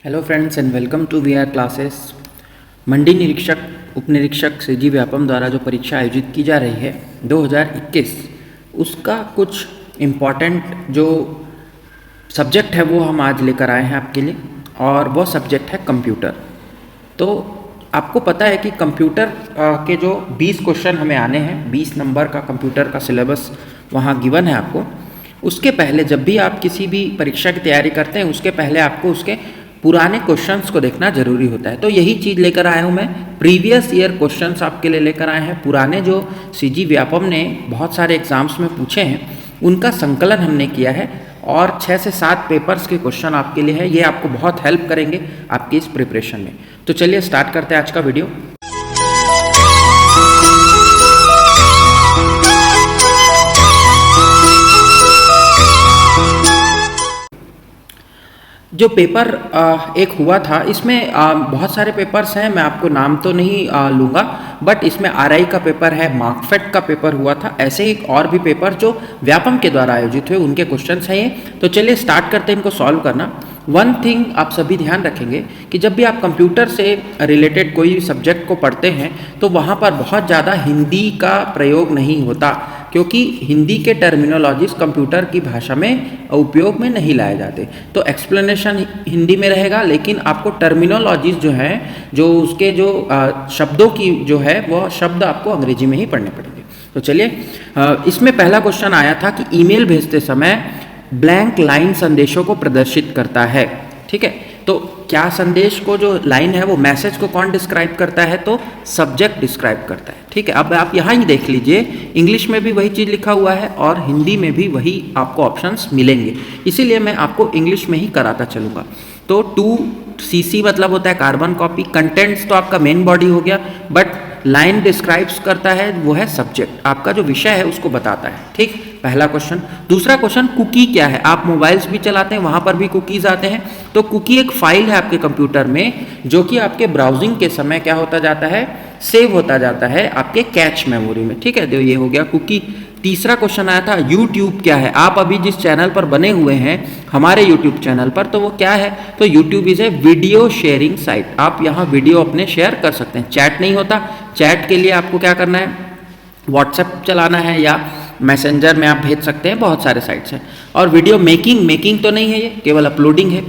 Hello friends and welcome to we are classes. मंडी निरीक्षक उप निरीक्षक सीजी व्यापम द्वारा जो परीक्षा आयोजित की जा रही है 2021 उसका कुछ इम्पॉर्टेंट जो सब्जेक्ट है वो हम आज लेकर आए हैं आपके लिए, और वो सब्जेक्ट है कंप्यूटर। तो आपको पता है कि कंप्यूटर के जो 20 क्वेश्चन हमें आने हैं, 20 नंबर का कंप्यूटर का सिलेबस वहाँ गिवन है आपको। उसके पहले जब भी आप किसी भी परीक्षा की तैयारी करते हैं उसके पहले आपको उसके पुराने क्वेश्चंस को देखना जरूरी होता है। तो यही चीज़ लेकर आया हूँ मैं, प्रीवियस ईयर क्वेश्चंस आपके लिए लेकर आए हैं। पुराने जो सीजी व्यापम ने बहुत सारे एग्जाम्स में पूछे हैं उनका संकलन हमने किया है, और 6 से 7 पेपर्स के क्वेश्चन आपके लिए है। ये आपको बहुत हेल्प करेंगे आपकी इस प्रिपरेशन में। तो चलिए स्टार्ट करते हैं आज का वीडियो। जो पेपर एक हुआ था इसमें बहुत सारे पेपर्स हैं, मैं आपको नाम तो नहीं लूँगा, बट इसमें आरआई का पेपर है, मार्कफेट का पेपर हुआ था, ऐसे ही और भी पेपर जो व्यापम के द्वारा आयोजित हुए उनके क्वेश्चंस हैं ये। तो चलिए स्टार्ट करते हैं इनको सॉल्व करना। वन थिंग आप सभी ध्यान रखेंगे कि जब भी आप कंप्यूटर से रिलेटेड कोई सब्जेक्ट को पढ़ते हैं तो वहाँ पर बहुत ज़्यादा हिंदी का प्रयोग नहीं होता, क्योंकि हिंदी के टर्मिनोलॉजीज कंप्यूटर की भाषा में उपयोग में नहीं लाए जाते। तो एक्सप्लेनेशन हिंदी में रहेगा, लेकिन आपको टर्मिनोलॉजीज जो है, जो उसके जो शब्दों की जो है वो शब्द आपको अंग्रेजी में ही पढ़ने पड़ेंगे। तो चलिए इसमें पहला क्वेश्चन आया था कि ईमेल भेजते समय ब्लैंक लाइन संदेशों को प्रदर्शित करता है। ठीक है, तो क्या संदेश को जो लाइन है वो मैसेज को कौन डिस्क्राइब करता है? तो सब्जेक्ट डिस्क्राइब करता है। ठीक है, अब आप यहाँ ही देख लीजिए, इंग्लिश में भी वही चीज़ लिखा हुआ है और हिंदी में भी वही आपको ऑप्शंस मिलेंगे, इसीलिए मैं आपको इंग्लिश में ही कराता चलूँगा। तो 2cc मतलब होता है कार्बन कॉपी। कंटेंट्स तो आपका मेन बॉडी हो गया, बट लाइन डिस्क्राइब्स करता है वो है सब्जेक्ट, आपका जो विषय है उसको बताता है। ठीक, पहला क्वेश्चन। दूसरा क्वेश्चन, कुकी क्या है? आप मोबाइल्स भी चलाते हैं, वहाँ पर भी कुकीज़ आते हैं। तो कुकी एक फाइल है आपके कंप्यूटर में जो कि आपके ब्राउजिंग के समय क्या होता जाता है, सेव होता जाता है आपके कैच मेमोरी में। ठीक है, तो ये हो गया कुकी। तीसरा क्वेश्चन आया था यूट्यूब क्या है? आप अभी जिस चैनल पर बने हुए हैं हमारे यूट्यूब चैनल पर, तो वो क्या है? तो YouTube is a video sharing site. आप यहाँ वीडियो अपने शेयर कर सकते हैं। चैट नहीं होता, चैट के लिए आपको क्या करना है, व्हाट्सएप चलाना है या मैसेंजर में आप भेज सकते हैं, बहुत सारे साइट्स हैं। और वीडियो मेकिंग तो नहीं है, ये केवल अपलोडिंग है।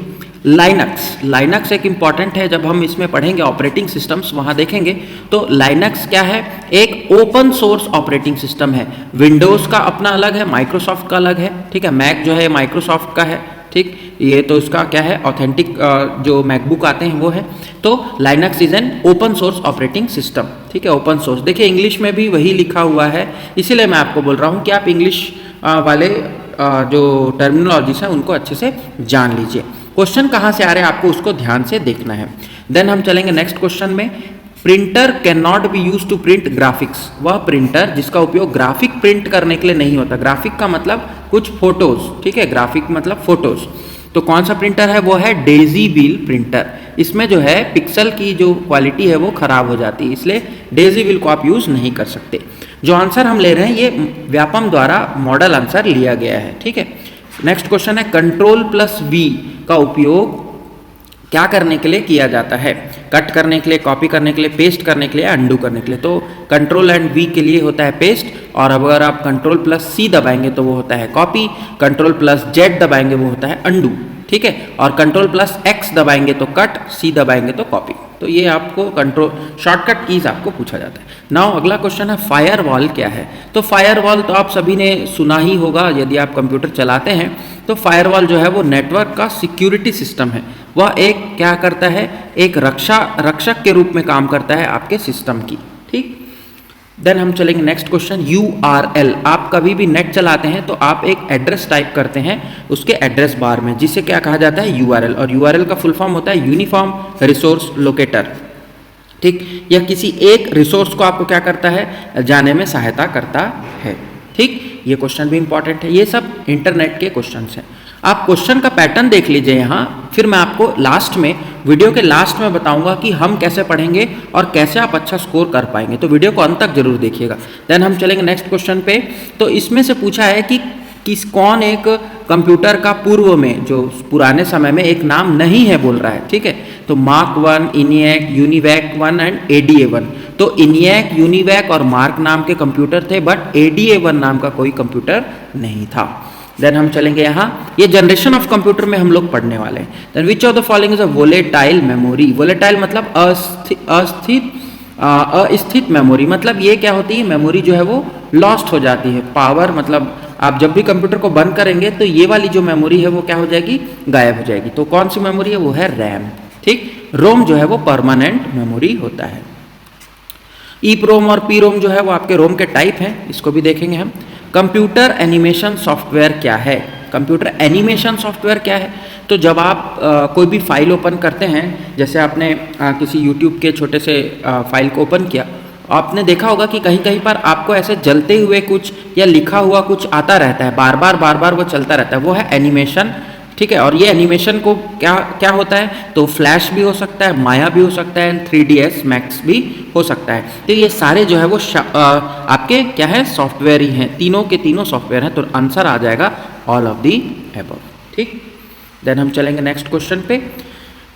लाइनक्स एक इम्पॉर्टेंट है, जब हम इसमें पढ़ेंगे ऑपरेटिंग सिस्टम्स वहाँ देखेंगे। तो लाइनक्स क्या है? एक ओपन सोर्स ऑपरेटिंग सिस्टम है। विंडोज़ का अपना अलग है, माइक्रोसॉफ्ट का अलग है। ठीक है, मैक जो है माइक्रोसॉफ्ट का है। ठीक, ये तो इसका क्या है, ऑथेंटिक जो मैकबुक आते हैं वो है। तो Linux is an open source operating system. ठीक है, ओपन सोर्स। देखिए इंग्लिश में भी वही लिखा हुआ है, इसीलिए मैं आपको बोल रहा हूँ कि आप इंग्लिश वाले जो टर्मिनोलॉजीज हैं उनको अच्छे से जान लीजिए। क्वेश्चन कहाँ से आ रहे हैं आपको उसको ध्यान से देखना है। देन हम चलेंगे नेक्स्ट क्वेश्चन में। Printer can not be use to print graphics. वह प्रिंटर जिसका उपयोग ग्राफिक प्रिंट करने के लिए नहीं होता। ग्राफिक का मतलब कुछ फोटोज। ठीक है, ग्राफिक मतलब फोटोज। तो कौन सा प्रिंटर है? वो है डेजी व्हील प्रिंटर। इसमें जो है पिक्सल की जो क्वालिटी है वो खराब हो जाती है, इसलिए डेजी व्हील को आप यूज नहीं कर सकते। जो आंसर हम ले रहे हैं ये व्यापम द्वारा मॉडल आंसर लिया गया है। ठीक है, नेक्स्ट क्वेश्चन है Ctrl+V का उपयोग क्या करने के लिए किया जाता है? कट करने के लिए, कॉपी करने के लिए, पेस्ट करने के लिए, अंडू करने के लिए। तो Ctrl+V के लिए होता है पेस्ट, और अगर आप Ctrl+C दबाएंगे तो वो होता है कॉपी, Ctrl+Z दबाएंगे वो होता है अंडू। ठीक है, और Ctrl+X दबाएंगे तो कट, C दबाएंगे तो कॉपी। तो ये आपको कंट्रोल शॉर्टकट कीज आपको पूछा जाता है। नाउ अगला क्वेश्चन है फायरवॉल क्या है? तो फायरवॉल तो आप सभी ने सुना ही होगा यदि आप कंप्यूटर चलाते हैं। तो फायरवॉल जो है वो नेटवर्क का सिक्योरिटी सिस्टम है। वह एक क्या करता है, एक रक्षक के रूप में काम करता है आपके सिस्टम की। ठीक, देन हम चलेंगे नेक्स्ट क्वेश्चन। URL, आप कभी भी नेट चलाते हैं तो आप एक एड्रेस टाइप करते हैं उसके एड्रेस बार में, जिसे क्या कहा जाता है, URL। और URL का फुल फॉर्म होता है यूनिफॉर्म रिसोर्स लोकेटर। ठीक, यह किसी एक रिसोर्स को आपको क्या करता है, जाने में सहायता करता है। ठीक, ये क्वेश्चन भी इंपॉर्टेंट है। ये सब इंटरनेट के क्वेश्चन हैं। आप क्वेश्चन का पैटर्न देख लीजिए यहाँ, फिर मैं आपको लास्ट में, वीडियो के लास्ट में बताऊंगा कि हम कैसे पढ़ेंगे और कैसे आप अच्छा स्कोर कर पाएंगे। तो वीडियो को अंत तक जरूर देखिएगा। देन हम चलेंगे नेक्स्ट क्वेश्चन पे। तो इसमें से पूछा है कि कौन एक कंप्यूटर का पूर्व में जो पुराने समय में एक नाम नहीं है बोल रहा है, ठीक है। तो mark 1, ENIAC, UNIVAC 1 and ADA 1। तो इनिएक, यूनिवैक और मार्क नाम के कंप्यूटर थे, बट एडीए 1 नाम का कोई कंप्यूटर नहीं था। देन हम चलेंगे यहाँ, ये जनरेशन ऑफ कंप्यूटर में हम लोग पढ़ने वाले हैं। Then which of the following is a volatile memory. Volatile मतलब अस्थित मेमोरी, मतलब ये क्या होती है, मेमोरी जो है वो लॉस्ट हो जाती है। पावर मतलब आप जब भी कंप्यूटर को बंद करेंगे तो ये वाली जो मेमोरी है वो क्या हो जाएगी, गायब हो जाएगी। तो कौन सी मेमोरी है, वो है रैम, ठीक। रोम जो है वो परमानेंट मेमोरी होता है। ईप्रोम और पीरोम जो है वो आपके रोम के टाइप हैं, इसको भी देखेंगे हम। कंप्यूटर एनिमेशन सॉफ्टवेयर क्या है, कंप्यूटर एनिमेशन सॉफ्टवेयर क्या है। तो जब आप कोई भी फाइल ओपन करते हैं, जैसे आपने किसी यूट्यूब के छोटे से फाइल को ओपन किया, आपने देखा होगा कि कहीं कहीं पर आपको ऐसे जलते हुए कुछ या लिखा हुआ कुछ आता रहता है, बार बार वो चलता रहता है, वो है एनिमेशन, ठीक है। और ये एनिमेशन को क्या क्या होता है, तो फ्लैश भी हो सकता है, माया भी हो सकता है, 3ds मैक्स भी हो सकता है। तो ये सारे जो है वो आपके क्या है, सॉफ्टवेयर ही हैं, तीनों के तीनों सॉफ्टवेयर हैं। तो आंसर आ जाएगा ऑल ऑफ दी अबव, ठीक। देन हम चलेंगे नेक्स्ट क्वेश्चन पे।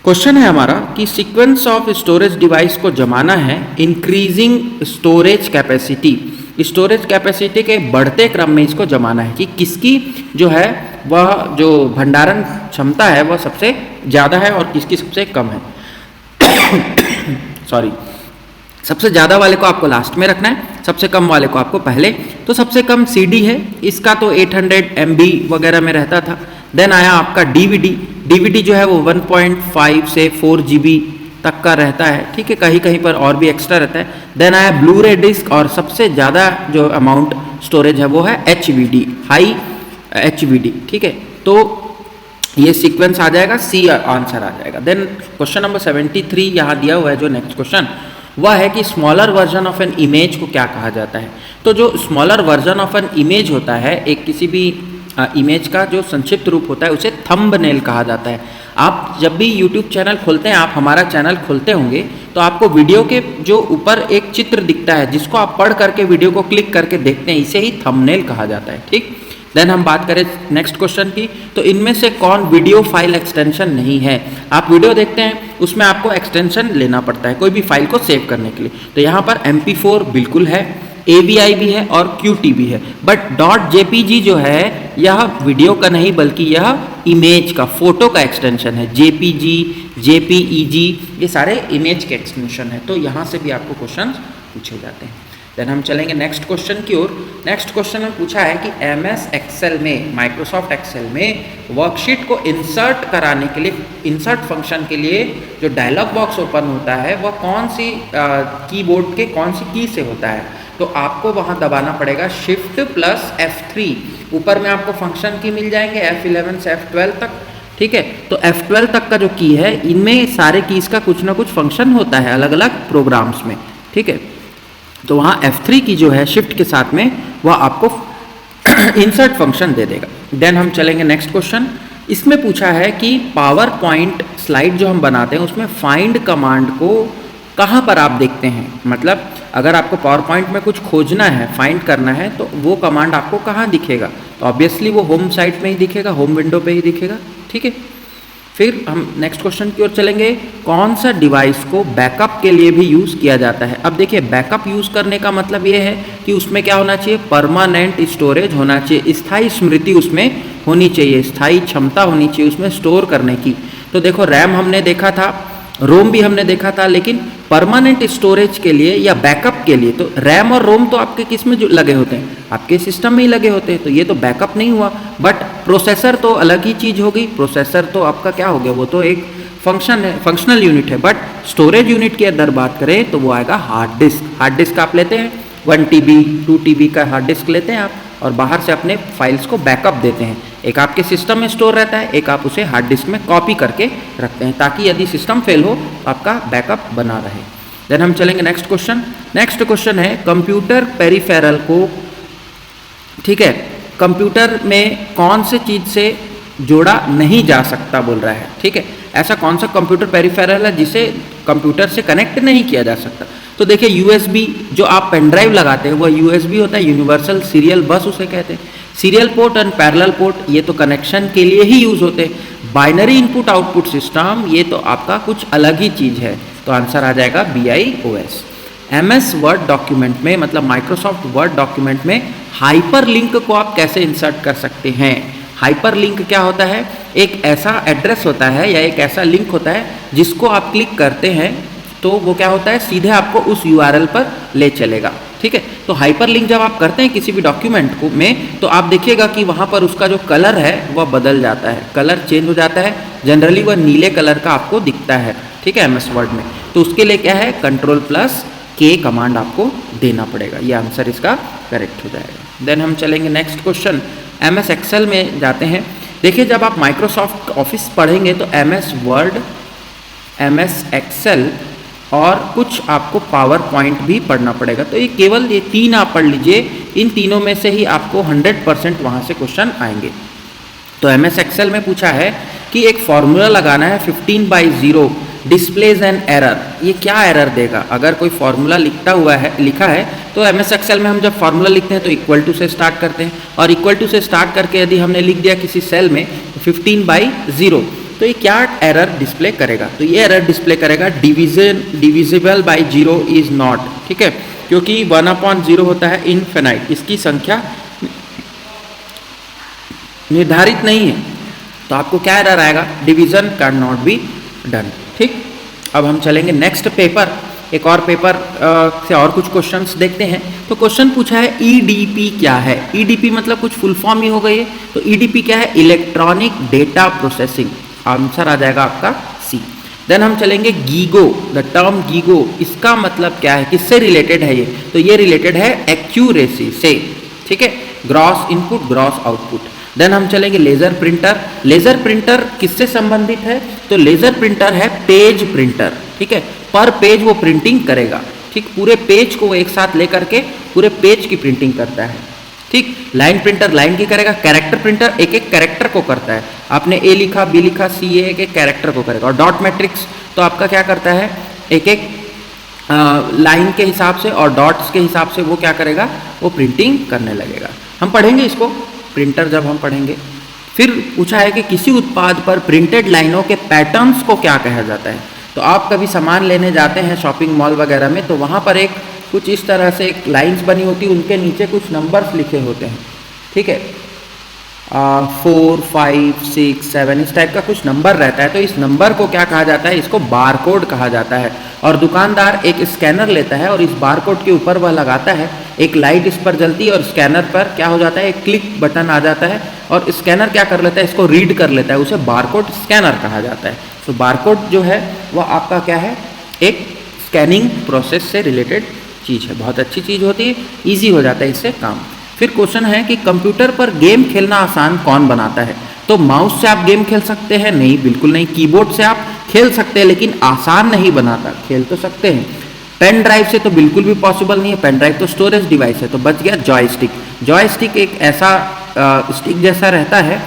क्वेश्चन है हमारा कि सीक्वेंस ऑफ स्टोरेज डिवाइस को जमाना है increasing storage capacity. Storage capacity के बढ़ते क्रम में इसको जमाना है कि किसकी जो है वह जो भंडारण क्षमता है वह सबसे ज़्यादा है और किसकी सबसे कम है। सॉरी, सबसे ज़्यादा वाले को आपको लास्ट में रखना है, सबसे कम वाले को आपको पहले। तो सबसे कम CD है, इसका तो 800 MB वगैरह में रहता था। देन आया आपका DVD जो है वो 1.5 से 4 GB तक का रहता है, ठीक है, कहीं कहीं पर और भी एक्स्ट्रा रहता है। देन आया ब्लू रे डिस्क, और सबसे ज़्यादा जो अमाउंट स्टोरेज है वो है HVD, हाई HVD, ठीक है। तो ये सीक्वेंस आ जाएगा, सी आंसर आ जाएगा। देन क्वेश्चन नंबर 73 यहाँ दिया हुआ है, जो नेक्स्ट क्वेश्चन वह है कि smaller version of an image को क्या कहा जाता है। तो जो smaller version of an image होता है, एक किसी भी इमेज का जो संक्षिप्त रूप होता है, उसे थंबनेल कहा जाता है। आप जब भी YouTube चैनल खोलते हैं, आप हमारा चैनल खोलते होंगे, तो आपको वीडियो के जो ऊपर एक चित्र दिखता है, जिसको आप पढ़ करके वीडियो को क्लिक करके देखते हैं, इसे ही थंबनेल कहा जाता है, ठीक। देन हम बात करें नेक्स्ट क्वेश्चन की, तो इनमें से कौन वीडियो फाइल एक्सटेंशन नहीं है। आप वीडियो देखते हैं, उसमें आपको एक्सटेंशन लेना पड़ता है कोई भी फाइल को सेव करने के लिए। तो यहाँ पर MP4 बिल्कुल है, AVI भी है और QT भी है, बट .jpg जो है यह वीडियो का नहीं बल्कि यह इमेज का, फोटो का एक्सटेंशन है। JPG, JPEG ये सारे इमेज के एक्सटेंशन है। तो यहाँ से भी आपको क्वेश्चन पूछे जाते हैं। देन हम चलेंगे नेक्स्ट क्वेश्चन की ओर। नेक्स्ट क्वेश्चन में पूछा है कि MS एक्सेल में, माइक्रोसॉफ्ट एक्सेल में वर्कशीट को इंसर्ट कराने के लिए, इंसर्ट फंक्शन के लिए जो डायलॉग बॉक्स ओपन होता है वह कौन सी कीबोर्ड के कौन सी की से होता है। तो आपको वहाँ दबाना पड़ेगा Shift + F3। ऊपर में आपको फंक्शन की मिल जाएंगे F11 से F12 तक, ठीक है। तो F12 तक का जो की है, इनमें सारे कीज़ का कुछ ना कुछ फंक्शन होता है अलग अलग प्रोग्राम्स में, ठीक है। तो वहाँ F3 की जो है शिफ्ट के साथ में वह आपको इंसर्ट फंक्शन दे देगा। देन हम चलेंगे नेक्स्ट क्वेश्चन। इसमें पूछा है कि पावर पॉइंट स्लाइड जो हम बनाते हैं उसमें फाइंड कमांड को कहाँ पर आप देखते हैं। मतलब अगर आपको पावर पॉइंट में कुछ खोजना है, फाइंड करना है, तो वो कमांड आपको कहाँ दिखेगा। तो ऑब्वियसली वो होम साइट में ही दिखेगा, होम विंडो पे ही दिखेगा, ठीक है। फिर हम नेक्स्ट क्वेश्चन की ओर चलेंगे। कौन सा डिवाइस को बैकअप के लिए भी यूज़ किया जाता है। अब देखिए, बैकअप यूज़ करने का मतलब ये है कि उसमें क्या होना चाहिए, परमानेंट स्टोरेज होना चाहिए, स्थायी स्मृति उसमें होनी चाहिए, स्थायी क्षमता होनी चाहिए उसमें स्टोर करने की। तो देखो, रैम हमने देखा था, रोम भी हमने देखा था, लेकिन परमानेंट स्टोरेज के लिए या बैकअप के लिए तो रैम और रोम तो आपके किस में जो लगे होते हैं, आपके सिस्टम में ही लगे होते हैं। तो ये तो बैकअप नहीं हुआ। बट प्रोसेसर तो अलग ही चीज़ होगी। प्रोसेसर तो आपका क्या हो गया, वो तो एक फंक्शन है, फंक्शनल यूनिट है। बट स्टोरेज यूनिट की अगर बात करें तो वो आएगा हार्ड डिस्क। हार्ड डिस्क आप लेते हैं 1 TB 2 TB का हार्ड डिस्क लेते हैं आप, और बाहर से अपने फाइल्स को बैकअप देते हैं। एक आपके सिस्टम में स्टोर रहता है, एक आप उसे हार्ड डिस्क में कॉपी करके रखते हैं, ताकि यदि सिस्टम फेल हो तो आपका बैकअप बना रहे। देन हम चलेंगे नेक्स्ट क्वेश्चन। नेक्स्ट क्वेश्चन है कंप्यूटर पेरिफेरल को, ठीक है, कंप्यूटर में कौन से चीज़ से जोड़ा नहीं जा सकता बोल रहा है, ठीक है। ऐसा कौन सा कंप्यूटर पेरिफेरल है जिसे कंप्यूटर से कनेक्ट नहीं किया जा सकता। तो देखिए, USB जो आप पेन ड्राइव लगाते हैं वह USB होता है, यूनिवर्सल सीरियल बस उसे कहते हैं। Serial port and parallel port ये तो कनेक्शन के लिए ही यूज होते हैं। बाइनरी इनपुट आउटपुट सिस्टम ये तो आपका कुछ अलग ही चीज है। तो आंसर आ जाएगा BIOS। MS वर्ड डॉक्यूमेंट में मतलब माइक्रोसॉफ्ट वर्ड डॉक्यूमेंट में हाइपर लिंक को आप कैसे इंसर्ट कर सकते हैं। हाइपर लिंक क्या होता है, एक ऐसा एड्रेस होता है या एक ऐसा लिंक होता है जिसको आप क्लिक करते हैं तो वो क्या होता है, सीधे आपको उस URL पर ले चलेगा। ठीक है, तो हाइपर लिंक जब आप करते हैं किसी भी डॉक्यूमेंट को में, तो आप देखिएगा कि वहाँ पर उसका जो कलर है वह बदल जाता है, कलर चेंज हो जाता है। जनरली वह नीले कलर का आपको दिखता है। ठीक है, MS वर्ड में। तो उसके लिए क्या है, Ctrl+K कमांड आपको देना पड़ेगा। ये आंसर इसका करेक्ट हो जाएगा। देन हम चलेंगे नेक्स्ट क्वेश्चन, MS एक्सेल में जाते हैं। देखिए, जब आप माइक्रोसॉफ्ट ऑफिस पढ़ेंगे तो MS वर्ड, MS एक्सेल और कुछ आपको पावर पॉइंट भी पढ़ना पड़ेगा। तो ये केवल ये 3 आप पढ़ लीजिए, इन तीनों में से ही आपको 100% वहाँ से क्वेश्चन आएंगे। तो MS एक्सेल में पूछा है कि एक फॉर्मूला लगाना है 15/0 डिस्प्लेज एन एरर। ये क्या एरर देगा, अगर कोई फॉर्मूला लिखा है तो MS एक्सेल में हम जब फॉर्मूला लिखते हैं तो इक्वल टू से स्टार्ट करते हैं, और इक्वल टू से स्टार्ट करके यदि हमने लिख दिया किसी सेल में 15/0 तो ये क्या एरर डिस्प्ले करेगा, तो ये एरर डिस्प्ले करेगा डिविजिबल बाई 0 इज नॉट। ठीक है, क्योंकि 1/0 होता है इनफिनाइट, इसकी संख्या निर्धारित नहीं है, तो आपको क्या एरर आएगा, division can not be done. ठीक, अब हम चलेंगे नेक्स्ट पेपर, एक और पेपर से और कुछ क्वेश्चंस देखते हैं। तो क्वेश्चन पूछा है EDP क्या है। EDP मतलब कुछ फुल फॉर्म ही हो गई है। तो EDP क्या है, इलेक्ट्रॉनिक डेटा प्रोसेसिंग। आंसर आ जाएगा आपका C। देन हम चलेंगे गीगो, द टर्म गीगो, इसका मतलब क्या है, किससे रिलेटेड है ये, तो ये रिलेटेड है एक्यूरेसी से। ठीक है, gross input gross output. Then हम चलेंगे लेजर प्रिंटर। लेजर प्रिंटर किससे संबंधित है, तो लेजर प्रिंटर है पेज प्रिंटर। ठीक है, पर पेज वो प्रिंटिंग करेगा। ठीक, पूरे पेज को वो एक साथ लेकर के पूरे पेज की प्रिंटिंग करता है। ठीक, लाइन प्रिंटर लाइन की करेगा, कैरेक्टर प्रिंटर एक एक कैरेक्टर को करता है। आपने A लिखा, B लिखा, C एक एक कैरेक्टर को करेगा। और डॉट मैट्रिक्स तो आपका क्या करता है, एक एक लाइन के हिसाब से और डॉट्स के हिसाब से वो क्या करेगा, वो प्रिंटिंग करने लगेगा। हम पढ़ेंगे इसको, प्रिंटर जब हम पढ़ेंगे। फिर पूछा है कि किसी उत्पाद पर प्रिंटेड लाइनों के पैटर्न्स को क्या कहा जाता है। तो आप कभी सामान लेने जाते हैं शॉपिंग मॉल वगैरह में, तो वहाँ पर एक कुछ इस तरह से एक लाइंस बनी होती है, उनके नीचे कुछ नंबर्स लिखे होते हैं। ठीक है, 4, 5, 6, 7 इस टाइप का कुछ नंबर रहता है। तो इस नंबर को क्या कहा जाता है, इसको बारकोड कहा जाता है। और दुकानदार एक स्कैनर लेता है और इस बारकोड के ऊपर वह लगाता है, एक लाइट इस पर जलती है और स्कैनर पर क्या हो जाता है, एक क्लिक बटन आ जाता है और स्कैनर क्या कर लेता है, इसको रीड कर लेता है, उसे बारकोड स्कैनर कहा जाता है। तो बारकोड जो है वह आपका क्या है, एक स्कैनिंग प्रोसेस से रिलेटेड चीज़ है, बहुत अच्छी चीज़ होती है, ईजी हो जाता है इससे काम। फिर क्वेश्चन है कि कंप्यूटर पर गेम खेलना आसान कौन बनाता है। तो माउस से आप गेम खेल सकते हैं, नहीं, बिल्कुल नहीं। कीबोर्ड से आप खेल सकते हैं लेकिन आसान नहीं बनाता, खेल तो सकते हैं। पेन ड्राइव से तो बिल्कुल भी पॉसिबल नहीं है, पेन ड्राइव तो स्टोरेज डिवाइस है। तो बच गया जॉयस्टिक। जॉयस्टिक एक ऐसा स्टिक जैसा रहता है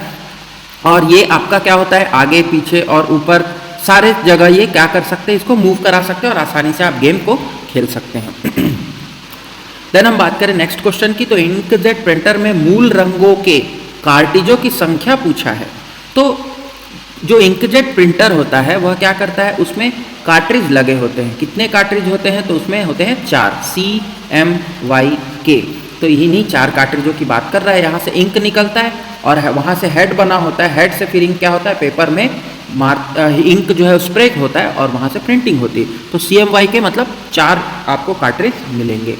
और ये आपका क्या होता है, आगे पीछे और ऊपर सारे जगह ये क्या कर सकते हैं, इसको मूव करा सकते हैं और आसानी से आप गेम को खेल सकते हैं। देन हम बात करें नेक्स्ट क्वेश्चन की, तो इंकजेट प्रिंटर में मूल रंगों के कार्टिजों की संख्या पूछा है। तो जो इंकजेट प्रिंटर होता है वह क्या करता है, उसमें कार्ट्रिज लगे होते हैं। कितने कार्ट्रिज होते हैं, तो उसमें होते हैं 4, CMYK। तो इन्हीं 4 कार्ट्रिजों की बात कर रहा है। यहाँ से इंक निकलता है और वहाँ से हेड बना होता है, हेड से फिर इंक क्या होता है, पेपर में इंक जो है स्प्रे होता है और वहाँ से प्रिंटिंग होती है। तो CMYK मतलब 4 आपको कार्ट्रिज मिलेंगे।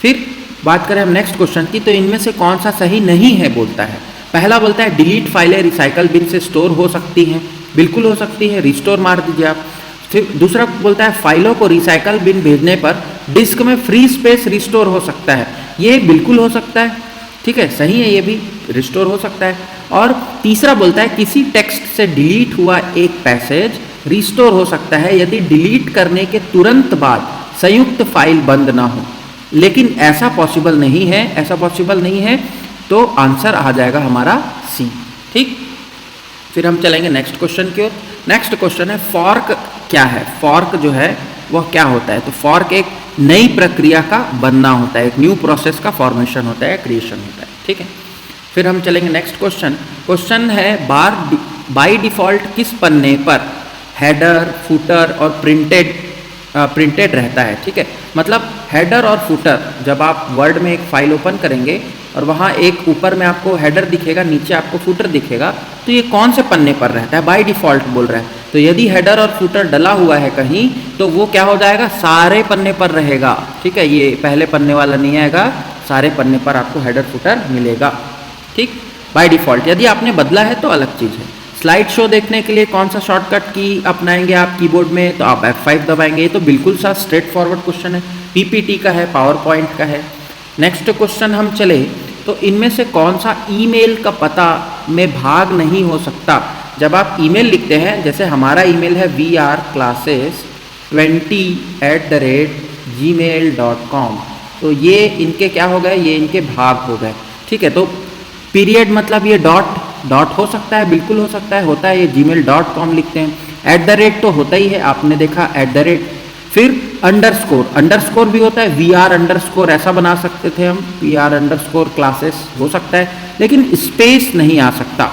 फिर बात करें हम नेक्स्ट क्वेश्चन की, तो इनमें से कौन सा सही नहीं है बोलता है। पहला बोलता है डिलीट फाइलें रिसाइकल बिन से स्टोर हो सकती हैं, बिल्कुल हो सकती है, रिस्टोर मार दीजिए आप। फिर दूसरा बोलता है फाइलों को रिसाइकल बिन भेजने पर डिस्क में फ्री स्पेस रिस्टोर हो सकता है, ये बिल्कुल हो सकता है। ठीक है, सही है, ये भी रिस्टोर हो सकता है। और तीसरा बोलता है किसी टेक्स्ट से डिलीट हुआ एक पैसेज रिस्टोर हो सकता है यदि डिलीट करने के तुरंत बाद संयुक्त फाइल बंद ना हो, लेकिन ऐसा पॉसिबल नहीं है, ऐसा पॉसिबल नहीं है। तो आंसर आ जाएगा हमारा C। ठीक, फिर हम चलेंगे नेक्स्ट क्वेश्चन की ओर। नेक्स्ट क्वेश्चन है फॉर्क क्या है। फॉर्क जो है वह क्या होता है, तो फॉर्क एक नई प्रक्रिया का बनना होता है, एक न्यू प्रोसेस का फॉर्मेशन होता है, क्रिएशन होता है। ठीक है, फिर हम चलेंगे नेक्स्ट क्वेश्चन। क्वेश्चन है बाय डिफ़ॉल्ट किस पन्ने पर हेडर, फुटर और प्रिंटेड रहता है। ठीक है, मतलब हेडर और फुटर, जब आप वर्ड में एक फाइल ओपन करेंगे और वहाँ एक ऊपर में आपको हेडर दिखेगा, नीचे आपको फुटर दिखेगा, तो ये कौन से पन्ने पर रहता है, बाय डिफ़ॉल्ट बोल रहा है। तो यदि हेडर और फुटर डला हुआ है कहीं, तो वो क्या हो जाएगा, सारे पन्ने पर रहेगा। ठीक है, ये पहले पन्ने वाला नहीं आएगा, सारे पन्ने पर आपको हेडर फुटर मिलेगा। ठीक, बाय डिफ़ॉल्ट। यदि आपने बदला है तो अलग चीज़ है। स्लाइड शो देखने के लिए कौन सा शॉर्टकट की अपनाएंगे आप कीबोर्ड में, तो आप F5 दबाएंगे। ये तो बिल्कुल सा स्ट्रेट फॉरवर्ड क्वेश्चन है, पीपीटी का है, पावर पॉइंट का है। नेक्स्ट क्वेश्चन हम चले तो इनमें से कौन सा ईमेल का पता में भाग नहीं हो सकता। जब आप ईमेल लिखते हैं, जैसे हमारा ईमेल है vrclasses20@gmail.com, तो ये इनके क्या हो गए, ये इनके भाग हो गए। ठीक है, तो पीरियड मतलब ये डॉट हो सकता है, बिल्कुल हो सकता है, होता है, ये gmail.com लिखते हैं। @ तो होता ही है, आपने देखा @ फिर अंडरस्कोर भी होता है, VR_ ऐसा बना सकते थे हम, PR_ हो सकता है, लेकिन स्पेस नहीं आ सकता।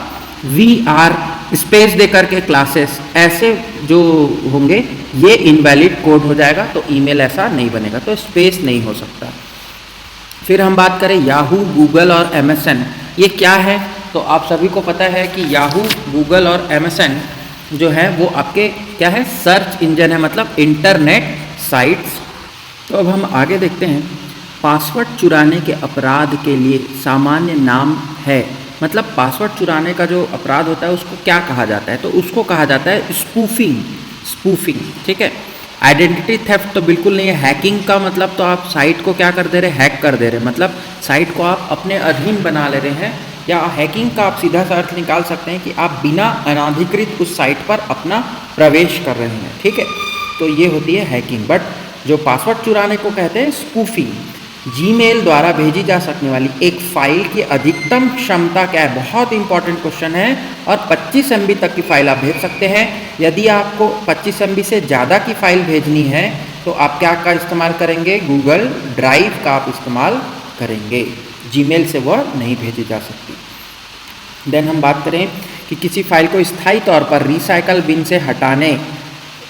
VR स्पेस दे करके क्लासेस, ऐसे जो होंगे ये इनवैलिड कोड हो जाएगा, तो ईमेल ऐसा नहीं बनेगा, तो स्पेस नहीं हो सकता। फिर हम बात करें याहू, गूगल और MSN, ये क्या है। तो आप सभी को पता है कि याहू, गूगल और MSN जो है वो आपके क्या है, सर्च इंजन है, मतलब इंटरनेट साइट्स। तो अब हम आगे देखते हैं। पासवर्ड चुराने के अपराध के लिए सामान्य नाम है, मतलब पासवर्ड चुराने का जो अपराध होता है उसको क्या कहा जाता है, तो उसको कहा जाता है स्पूफिंग। ठीक है, आइडेंटिटी थेफ्ट तो बिल्कुल नहीं है। हैकिंग का मतलब तो आप साइट को क्या कर दे रहे, हैक कर दे रहे, मतलब साइट को आप अपने अधीन बना ले रहे हैं। या हैकिंग का आप सीधा सा अर्थ निकाल सकते हैं कि आप बिना अनाधिकृत उस साइट पर अपना प्रवेश कर रहे हैं। ठीक है, तो ये होती है हैकिंग। बट जो पासवर्ड चुराने को कहते हैं स्पूफिंग। जीमेल द्वारा भेजी जा सकने वाली एक फ़ाइल की अधिकतम क्षमता क्या है, बहुत इंपॉर्टेंट क्वेश्चन है। और 25 MB तक की फ़ाइल आप भेज सकते हैं। यदि आपको 25 MB से ज़्यादा की फ़ाइल भेजनी है तो आप क्या का इस्तेमाल करेंगे, गूगल ड्राइव का आप इस्तेमाल करेंगे। जीमेल से वह नहीं भेजी जा सकती। देन हम बात करें कि किसी फाइल को स्थायी तौर पर रिसाइकल बिन से हटाने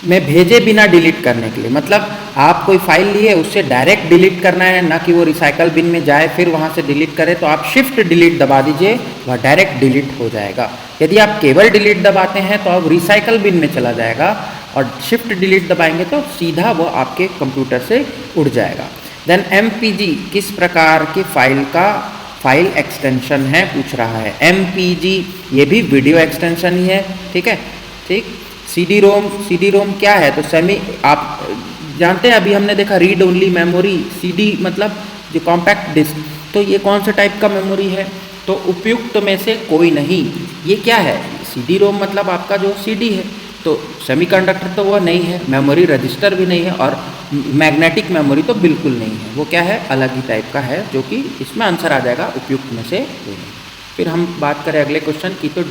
में भेजे बिना डिलीट करने के लिए, मतलब आप कोई फाइल लिए उससे डायरेक्ट डिलीट करना है, ना कि वो रिसाइकल बिन में जाए फिर वहाँ से डिलीट करे, तो आप शिफ्ट डिलीट दबा दीजिए, वह डायरेक्ट डिलीट हो जाएगा। यदि आप केवल डिलीट दबाते हैं तो अब रिसाइकल बिन में चला जाएगा, और शिफ्ट डिलीट दबाएंगे तो सीधा वो आपके कंप्यूटर से उड़ जाएगा। देन MPG किस प्रकार की फाइल एक्सटेंशन है, पूछ रहा है। MPG ये भी वीडियो एक्सटेंशन ही है। ठीक है, ठीक। CD रोम क्या है, तो आप जानते हैं, अभी हमने देखा रीड ओनली मेमोरी, CD मतलब जो कॉम्पैक्ट डिस्क, तो ये कौन से टाइप का मेमोरी है, तो उपयुक्त में से कोई नहीं। ये क्या है, CD रोम मतलब आपका जो CD है, तो सेमीकंडक्टर तो वो नहीं है, मेमोरी रजिस्टर भी नहीं है, और मैग्नेटिक मेमोरी तो बिल्कुल नहीं है। वो क्या है, अलग ही टाइप का है, जो कि इसमें आंसर आ जाएगा उपयुक्त में से कोई नहीं। फिर हम बात करें अगले क्वेश्चन की, तो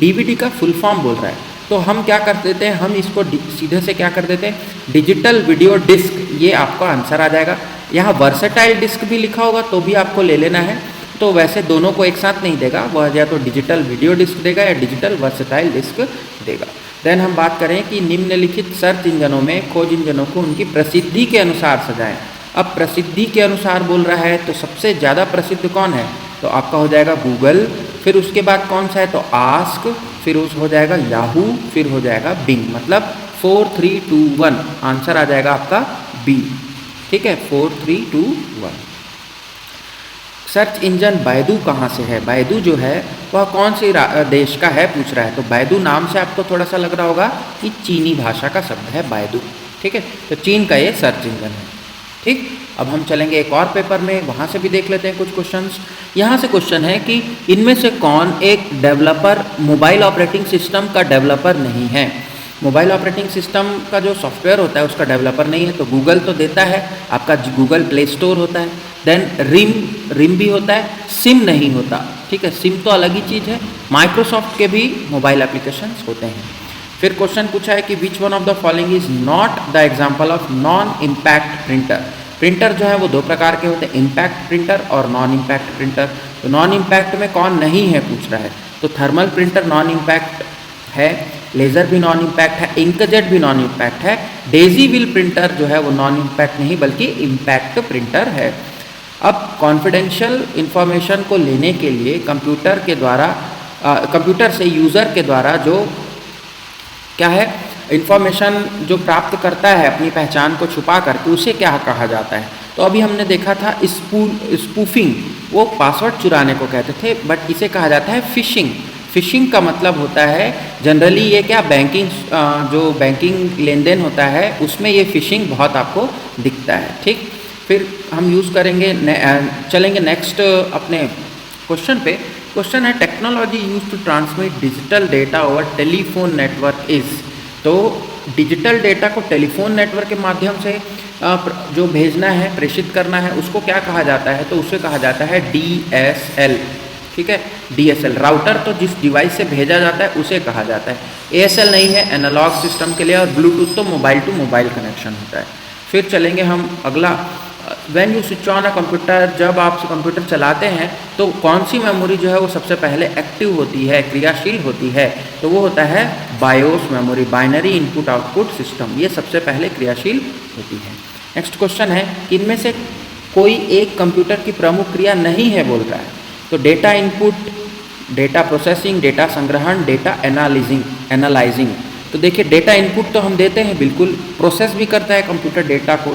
DVD का फुल फॉर्म बोल रहा है, तो हम क्या कर देते हैं, हम इसको सीधे से क्या कर देते हैं, डिजिटल वीडियो डिस्क, ये आपका आंसर आ जाएगा। यहाँ वर्सेटाइल डिस्क भी लिखा होगा तो भी आपको ले लेना है, तो वैसे दोनों को एक साथ नहीं देगा, वह या तो डिजिटल वीडियो डिस्क देगा या डिजिटल वर्सेटाइल डिस्क देगा। देन हम बात करें कि निम्नलिखित सर्च इंजनों में खोज इंजनों को उनकी प्रसिद्धि के अनुसार सजाएं। अब प्रसिद्धि के अनुसार बोल रहा है, तो सबसे ज़्यादा प्रसिद्ध कौन है, तो आपका हो जाएगा गूगल, फिर उसके बाद कौन सा है, तो आस्क, फिर उस हो जाएगा याहू, फिर हो जाएगा बिंग, मतलब 4 3 2 1 आंसर आ जाएगा आपका बी। ठीक है, 4 3 2 1। सर्च इंजन बैदू कहाँ से है, बैदू जो है वह कौन से देश का है, पूछ रहा है। तो बैदू नाम से आपको थोड़ा सा लग रहा होगा कि चीनी भाषा का शब्द है बैदू। ठीक है, तो चीन का ये सर्च इंजन है। ठीक, अब हम चलेंगे एक और पेपर में, वहाँ से भी देख लेते हैं कुछ क्वेश्चंस। यहाँ से क्वेश्चन है कि इनमें से कौन एक डेवलपर मोबाइल ऑपरेटिंग सिस्टम का डेवलपर नहीं है। मोबाइल ऑपरेटिंग सिस्टम का जो सॉफ्टवेयर होता है उसका डेवलपर नहीं है, तो गूगल तो देता है, आपका गूगल प्ले स्टोर होता है। देन रिम भी होता है, सिम नहीं होता। ठीक है, सिम तो अलग ही चीज़ है। माइक्रोसॉफ्ट के भी मोबाइल एप्लीकेशंस होते हैं। फिर क्वेश्चन पूछा है कि which one of the following is not the example of non impact printer. Printer जो है वो दो प्रकार के होते हैं, इम्पैक्ट प्रिंटर और नॉन इम्पैक्ट प्रिंटर। तो नॉन इम्पैक्ट में कौन नहीं है पूछ रहा है, तो थर्मल प्रिंटर नॉन इम्पैक्ट है, लेज़र भी नॉन इम्पैक्ट है, इंकजेट भी नॉन इम्पैक्ट है, डेजी व्हील प्रिंटर जो है वो नॉन इम्पैक्ट नहीं बल्कि इम्पैक्ट प्रिंटर है। अब कॉन्फिडेंशियल इंफॉर्मेशन को लेने के लिए कंप्यूटर के द्वारा कंप्यूटर से यूज़र के द्वारा जो क्या है इंफॉर्मेशन जो प्राप्त करता है अपनी पहचान को छुपा करके, उसे क्या कहा जाता है। तो अभी हमने देखा था स्पूफिंग, वो पासवर्ड चुराने को कहते थे, बट इसे कहा जाता है फिशिंग। फिशिंग का मतलब होता है जनरली ये क्या बैंकिंग जो बैंकिंग लेन देन होता है उसमें ये फिशिंग बहुत आपको दिखता है। ठीक, फिर हम यूज़ करेंगे चलेंगे नेक्स्ट अपने क्वेश्चन पे। क्वेश्चन है technology use to transmit digital data over telephone network is. तो डिजिटल डेटा को टेलीफोन नेटवर्क के माध्यम से जो भेजना है, प्रेषित करना है, उसको क्या कहा जाता है, तो उसे कहा जाता है DSL। ठीक है, DSL राउटर तो जिस डिवाइस से भेजा जाता है उसे कहा जाता है। ASL नहीं है, एनालॉग सिस्टम के लिए, और ब्लूटूथ तो मोबाइल टू मोबाइल कनेक्शन होता है। फिर चलेंगे हम अगला, when you switch on a computer, जब आप कंप्यूटर चलाते हैं तो कौन सी मेमोरी जो है वो सबसे पहले एक्टिव होती है, क्रियाशील होती है, तो वो होता है BIOS memory, binary input output system, ये सबसे पहले क्रियाशील होती है। नेक्स्ट क्वेश्चन है कि इनमें से कोई एक कंप्यूटर की प्रमुख क्रिया नहीं है बोल रहा है, तो data input, data processing, data संग्रहण, डेटा एनालाइजिंग। तो देखिए डेटा इनपुट तो हम देते हैं, बिल्कुल प्रोसेस भी करता है कंप्यूटर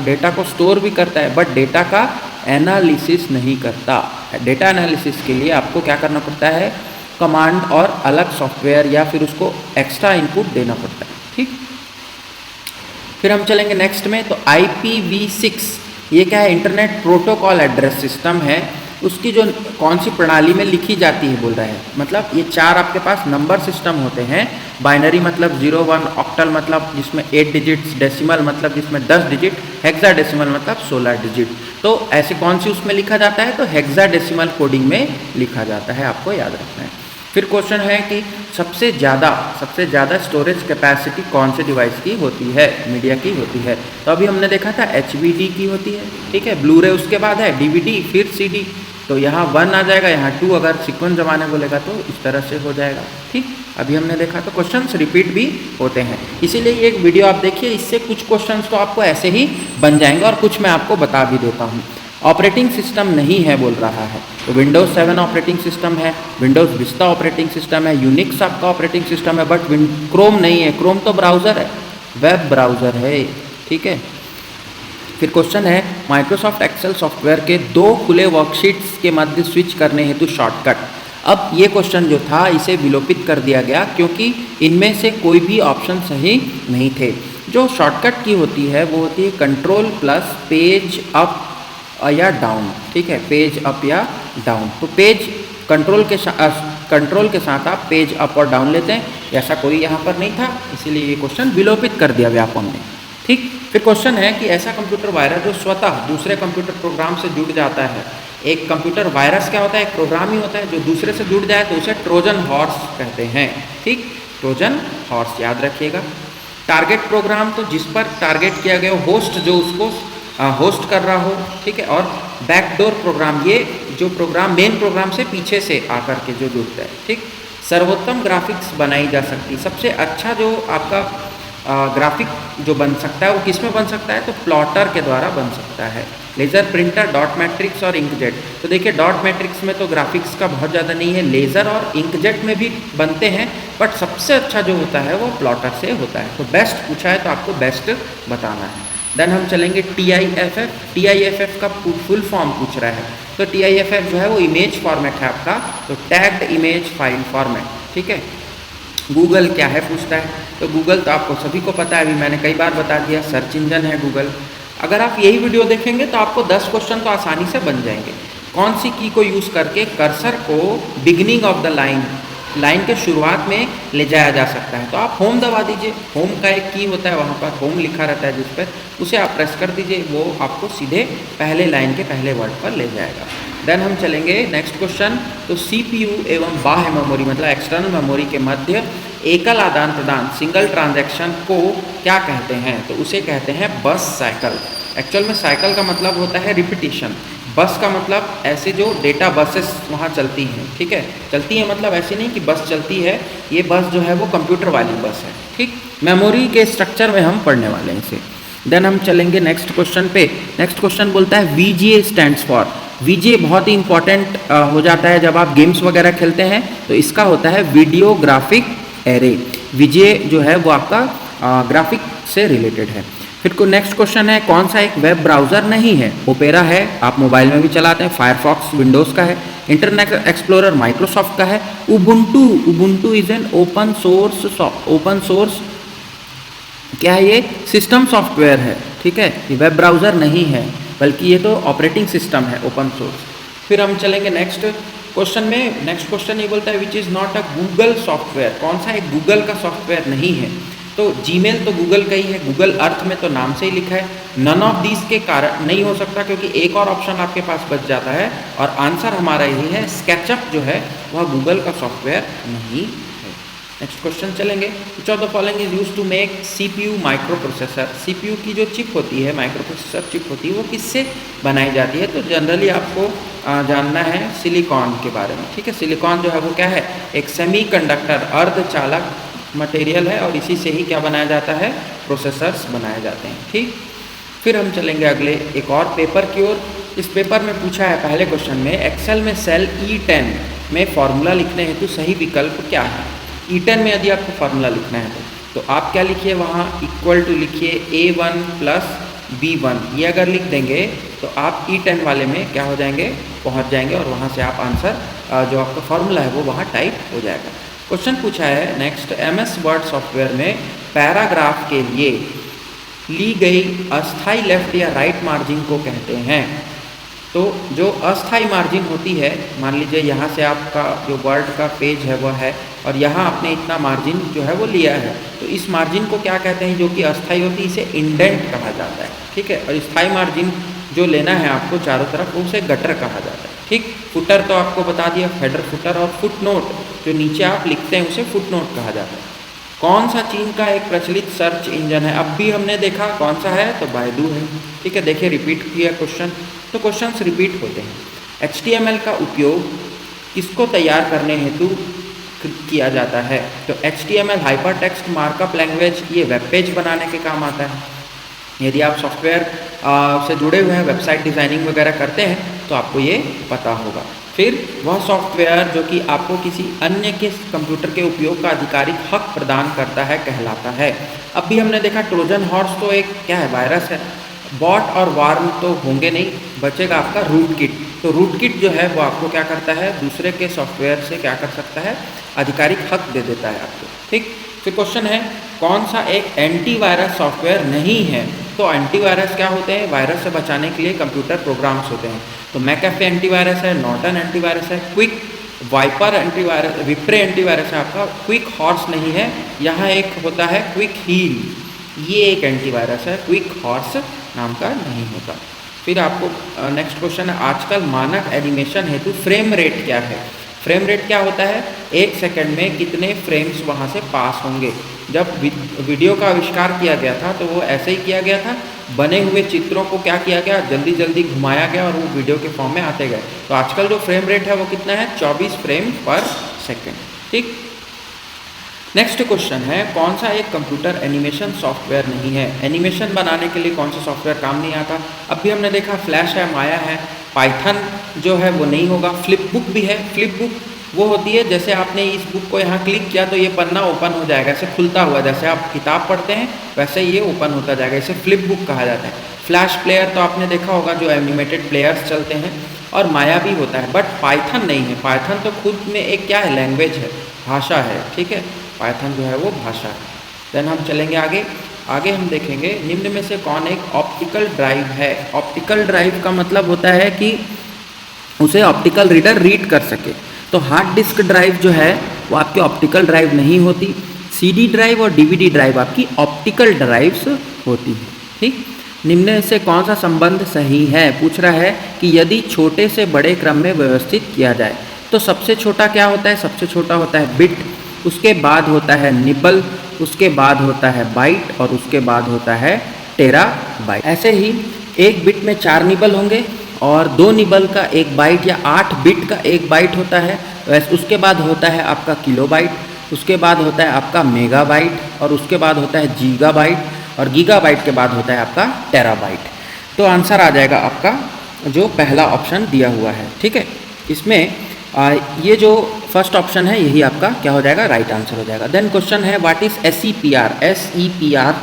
डेटा को स्टोर भी करता है, बट डेटा का एनालिसिस नहीं करता। डेटा एनालिसिस के लिए आपको क्या करना पड़ता है, कमांड और अलग सॉफ्टवेयर या फिर उसको एक्स्ट्रा इनपुट देना पड़ता है। ठीक, फिर हम चलेंगे नेक्स्ट में, तो IPv6 ये क्या है, इंटरनेट प्रोटोकॉल एड्रेस सिस्टम है, उसकी जो कौन सी प्रणाली में लिखी जाती है बोल रहा है, मतलब ये 4 आपके पास नंबर सिस्टम होते हैं, बाइनरी मतलब 0 1, ऑक्टल मतलब जिसमें 8 डिजिट्स, डेसिमल मतलब जिसमें 10 डिजिट, हेक्साडेसिमल मतलब 16 डिजिट। तो ऐसे कौन सी उसमें लिखा जाता है, तो हेक्साडेसिमल कोडिंग में लिखा जाता है, आपको याद रखना है। फिर क्वेश्चन है कि सबसे ज़्यादा स्टोरेज कैपेसिटी कौन से डिवाइस की होती है, मीडिया की होती है। तो अभी हमने देखा था HDD की होती है, ठीक है, ब्लू रे उसके बाद है DVD, फिर CD, तो यहाँ 1 आ जाएगा, यहाँ 2, अगर सीक्वेंस जमाने बोलेगा तो इस तरह से हो जाएगा। ठीक, अभी हमने देखा तो क्वेश्चंस रिपीट भी होते हैं, इसीलिए ये एक वीडियो आप देखिए, इससे कुछ क्वेश्चंस तो आपको ऐसे ही बन जाएंगे और कुछ मैं आपको बता भी देता हूँ। ऑपरेटिंग सिस्टम नहीं है बोल रहा है, तो विंडोज़ 7 ऑपरेटिंग सिस्टम है, विंडोज़ विस्टा ऑपरेटिंग सिस्टम है, यूनिक्स आपका ऑपरेटिंग सिस्टम है, बट क्रोम नहीं है, क्रोम तो ब्राउज़र है, वेब ब्राउज़र है। ठीक है, फिर क्वेश्चन है माइक्रोसॉफ्ट एक्सेल सॉफ्टवेयर के 2 खुले वर्कशीट्स के मध्य स्विच करने हेतु शॉर्टकट। अब ये क्वेश्चन जो था इसे विलोपित कर दिया गया क्योंकि इनमें से कोई भी ऑप्शन सही नहीं थे। जो शॉर्टकट की होती है वो होती है कंट्रोल प्लस पेज अप या डाउन। ठीक है, पेज अप या डाउन, तो पेज कंट्रोल के साथ आप पेज अप और डाउन लेते हैं, ऐसा कोई यहाँ पर नहीं था, इसीलिए ये क्वेश्चन विलोपित कर दिया व्यापम ने। ठीक, फिर क्वेश्चन है कि ऐसा कंप्यूटर वायरस जो स्वतः दूसरे कंप्यूटर प्रोग्राम से जुड़ जाता है। एक कंप्यूटर वायरस क्या होता है, एक प्रोग्राम ही होता है, जो दूसरे से जुड़ जाए तो उसे ट्रोजन हॉर्स कहते हैं। ठीक, ट्रोजन हॉर्स याद रखिएगा। टारगेट प्रोग्राम तो जिस पर टारगेट किया गया होस्ट जो उसको होस्ट कर रहा हो। ठीक है, और बैकडोर प्रोग्राम, ये जो प्रोग्राम मेन प्रोग्राम से पीछे से आकर के जो जुड़ता है। ठीक, सर्वोत्तम ग्राफिक्स बनाई जा सकती, सबसे अच्छा जो आपका ग्राफिक जो बन सकता है वो किस में बन सकता है, तो प्लॉटर के द्वारा बन सकता है। लेज़र प्रिंटर, डॉट मैट्रिक्स और इंकजेट। तो देखिए डॉट मैट्रिक्स में तो ग्राफिक्स का बहुत ज़्यादा नहीं है, लेज़र और इंकजेट में भी बनते हैं, बट सबसे अच्छा जो होता है वो प्लॉटर से होता है। तो बेस्ट पूछा है तो आपको बेस्ट बताना है। देन हम चलेंगे TIFF का फुल फॉर्म पूछ रहा है, तो TIFF जो है वो इमेज फॉर्मेट है आपका, तो टैग्ड इमेज फाइल फॉर्मेट। ठीक है, गूगल क्या है पूछता है, तो गूगल तो आपको सभी को पता है, अभी मैंने कई बार बता दिया, सर्च इंजन है गूगल। अगर आप यही वीडियो देखेंगे तो आपको 10 क्वेश्चन तो आसानी से बन जाएंगे। कौन सी की को यूज़ करके कर्सर को बिगिनिंग ऑफ द लाइन के शुरुआत में ले जाया जा सकता है, तो आप होम दबा दीजिए, होम का एक की होता है, वहाँ पर होम लिखा रहता है जिस पर, उसे आप प्रेस कर दीजिए, वो आपको सीधे पहले लाइन के पहले वर्ड पर ले जाएगा। देन हम चलेंगे नेक्स्ट क्वेश्चन, तो CPU एवं बाह्य मेमोरी मतलब एक्सटर्नल मेमोरी के मध्य एकल आदान प्रदान सिंगल ट्रांजैक्शन को क्या कहते हैं, तो उसे कहते हैं बस साइकिल। एक्चुअल में साइकिल का मतलब होता है रिपीटिशन, बस का मतलब ऐसे जो डेटा बसेस वहाँ चलती हैं, ठीक है, चलती है मतलब ऐसे नहीं कि बस चलती है, ये बस जो है वो कंप्यूटर वाली बस है, ठीक। मेमोरी के स्ट्रक्चर में हम पढ़ने वाले हैं इसे। देन हम चलेंगे नेक्स्ट क्वेश्चन पे। नेक्स्ट क्वेश्चन बोलता है VGA स्टैंड्स फॉर। VGA बहुत ही इंपॉर्टेंट हो जाता है जब आप गेम्स वगैरह खेलते हैं, तो इसका होता है वीडियो ग्राफिक एरे। VGA जो है वो आपका ग्राफिक से रिलेटेड है। फिर को नेक्स्ट क्वेश्चन है, कौन सा एक वेब ब्राउज़र नहीं है? ओपेरा है, आप मोबाइल में भी चलाते हैं। फायरफॉक्स विंडोज़ का है। इंटरनेट एक्सप्लोरर माइक्रोसॉफ्ट का है। Ubuntu is an open source क्या है, ये सिस्टम सॉफ्टवेयर है, ठीक है, ये वेब ब्राउज़र नहीं है, बल्कि ये तो ऑपरेटिंग सिस्टम है, ओपन सोर्स। फिर हम चलेंगे नेक्स्ट क्वेश्चन में। नेक्स्ट क्वेश्चन ये बोलता है which is not a Google software. कौन सा एक गूगल का सॉफ्टवेयर नहीं है? तो जीमेल तो गूगल का ही है, गूगल अर्थ में तो नाम से ही लिखा है। नन ऑफ दीज के कारण नहीं हो सकता, क्योंकि एक और ऑप्शन आपके पास बच जाता है, और आंसर हमारा यही है, स्केचअप जो है वह गूगल का सॉफ्टवेयर नहीं है। नेक्स्ट क्वेश्चन चलेंगे। Which of the following is use to make CPU microprocessor. CPU की जो चिप होती है, माइक्रो प्रोसेसर चिप होती है, वो किससे बनाई जाती है? तो जनरली आपको जानना है सिलिकॉन के बारे में, ठीक है। सिलिकॉन जो है वो क्या है, एक सेमीकंडक्टर अर्धचालक मटेरियल है, और इसी से ही क्या बनाया जाता है, प्रोसेसर्स बनाए जाते हैं, ठीक। फिर हम चलेंगे अगले एक और पेपर की ओर। इस पेपर में पूछा है पहले क्वेश्चन में, एक्सेल में सेल E10 में फॉर्मूला लिखने हेतु सही विकल्प क्या है? E10 में यदि आपको फार्मूला लिखना है तो आप क्या लिखिए, वहाँ इक्वल टू लिखिए A1 प्लस B1। ये अगर लिख देंगे तो आप E10 वाले में क्या हो जाएंगे, पहुँच जाएंगे, और वहाँ से आप आंसर जो आपका फार्मूला है वो वहाँ टाइप हो जाएगा। क्वेश्चन पूछा है नेक्स्ट, MS वर्ड सॉफ्टवेयर में पैराग्राफ के लिए ली गई अस्थाई लेफ्ट या राइट मार्जिन को कहते हैं। तो जो अस्थाई मार्जिन होती है, मान लीजिए यहाँ से आपका जो वर्ड का पेज है वह है, और यहाँ आपने इतना मार्जिन जो है वो लिया है, तो इस मार्जिन को क्या कहते हैं, जो कि अस्थाई होती है, इसे इंडेंट कहा जाता है, ठीक है। और स्थाई मार्जिन जो लेना है आपको चारों तरफ, उसे गटर कहा जाता है, ठीक। फुटर तो आपको बता दिया, हेडर फुटर, और फुट नोट जो नीचे आप लिखते हैं उसे फुट नोट कहा जाता है। कौन सा चीन का एक प्रचलित सर्च इंजन है? अब भी हमने देखा कौन सा है, तो बायदू है, ठीक है। देखिए रिपीट किया क्वेश्चन, तो क्वेश्चंस रिपीट होते हैं। HTML का उपयोग किसको तैयार करने हेतु किया जाता है? तो HTML hyper text markup language, ये वेब पेज बनाने के काम आता है। यदि आप सॉफ्टवेयर से जुड़े हुए हैं, वेबसाइट डिज़ाइनिंग वगैरह करते हैं, तो आपको ये पता होगा। फिर वह सॉफ्टवेयर जो कि आपको किसी अन्य के कंप्यूटर के उपयोग का आधिकारिक हक प्रदान करता है कहलाता है। अब भी हमने देखा ट्रोजन हॉर्स तो एक क्या है, वायरस है। बॉट और वार्म तो होंगे नहीं, बचेगा आपका रूट किट। तो रूट किट जो है वो आपको क्या करता है, दूसरे के सॉफ्टवेयर से क्या कर सकता है, आधिकारिक हक दे देता है आपको, ठीक। फिर क्वेश्चन है, कौन सा एक एंटीवायरस सॉफ्टवेयर नहीं है? तो एंटीवायरस क्या होते हैं, वायरस से बचाने के लिए कंप्यूटर प्रोग्राम्स होते हैं। तो मैकेफे एंटीवायरस है, नॉर्टन एंटीवायरस है, क्विक वाइपर एंटीवायरस, विप्रे एंटीवायरस है आपका। क्विक हॉर्स नहीं है, यहाँ एक होता है क्विक हील, ये एक एंटीवायरस है, क्विक हॉर्स नाम का नहीं होता। फिर आपको नेक्स्ट क्वेश्चन है, आजकल मानक एनिमेशन हेतु फ्रेम रेट क्या है? फ्रेम रेट क्या होता है, 1 सेकंड में कितने फ्रेम्स वहाँ से पास होंगे। जब वीडियो का आविष्कार किया गया था तो वो ऐसे ही किया गया था, बने हुए चित्रों को क्या किया गया, जल्दी जल्दी घुमाया गया और वो वीडियो के फॉर्म में आते गए। तो आजकल जो फ्रेम रेट है वो कितना है, 24 फ्रेम पर सेकेंड, ठीक। नेक्स्ट क्वेश्चन है, कौन सा एक कंप्यूटर एनिमेशन सॉफ्टवेयर नहीं है? एनिमेशन बनाने के लिए कौन सा सॉफ्टवेयर काम नहीं आता? अब भी हमने देखा फ्लैश है, माया है, पाइथन जो है वो नहीं होगा। फ्लिप बुक भी है, फ्लिप बुक वो होती है जैसे आपने इस बुक को यहाँ क्लिक किया तो ये पन्ना ओपन हो जाएगा, ऐसे खुलता हुआ, जैसे आप किताब पढ़ते हैं वैसे ये ओपन होता जाएगा, इसे फ्लिप बुक कहा जाता है। फ्लैश प्लेयर तो आपने देखा होगा, जो एनिमेटेड प्लेयर्स चलते हैं, और माया भी होता है, बट पाइथन नहीं है। पाइथन तो खुद में एक क्या है, लैंग्वेज है, भाषा है, ठीक है। पाइथन जो है वो भाषा है। देन हम चलेंगे आगे हम देखेंगे निम्न में से कौन एक ऑप्टिकल ड्राइव है? ऑप्टिकल ड्राइव का मतलब होता है कि उसे ऑप्टिकल रीडर रीड कर सके। तो हार्ड डिस्क ड्राइव जो है वो आपकी ऑप्टिकल ड्राइव नहीं होती। CD ड्राइव और DVD ड्राइव आपकी ऑप्टिकल ड्राइव्स होती है, ठीक। निम्न से कौन सा संबंध सही है? पूछ रहा है कि यदि छोटे से बड़े क्रम में व्यवस्थित किया जाए तो सबसे छोटा क्या होता है? सबसे छोटा होता है बिट, उसके बाद होता है निबल, उसके बाद होता है बाइट, और उसके बाद होता है टेराबाइट। ऐसे ही एक बिट में 4 निबल होंगे, और 2 निबल का 1 बाइट या 8 बिट का 1 बाइट होता है। वैसे उसके बाद होता है आपका किलोबाइट, उसके बाद होता है आपका मेगाबाइट, और उसके बाद होता है गीगाबाइट, और गीगाबाइट के बाद होता है आपका टेराबाइट। तो आंसर आ जाएगा आपका जो पहला ऑप्शन दिया हुआ है, ठीक है। इसमें ये जो फर्स्ट ऑप्शन है यही आपका क्या हो जाएगा, राइट आंसर हो जाएगा। देन क्वेश्चन है व्हाट इज SEPR। SEPR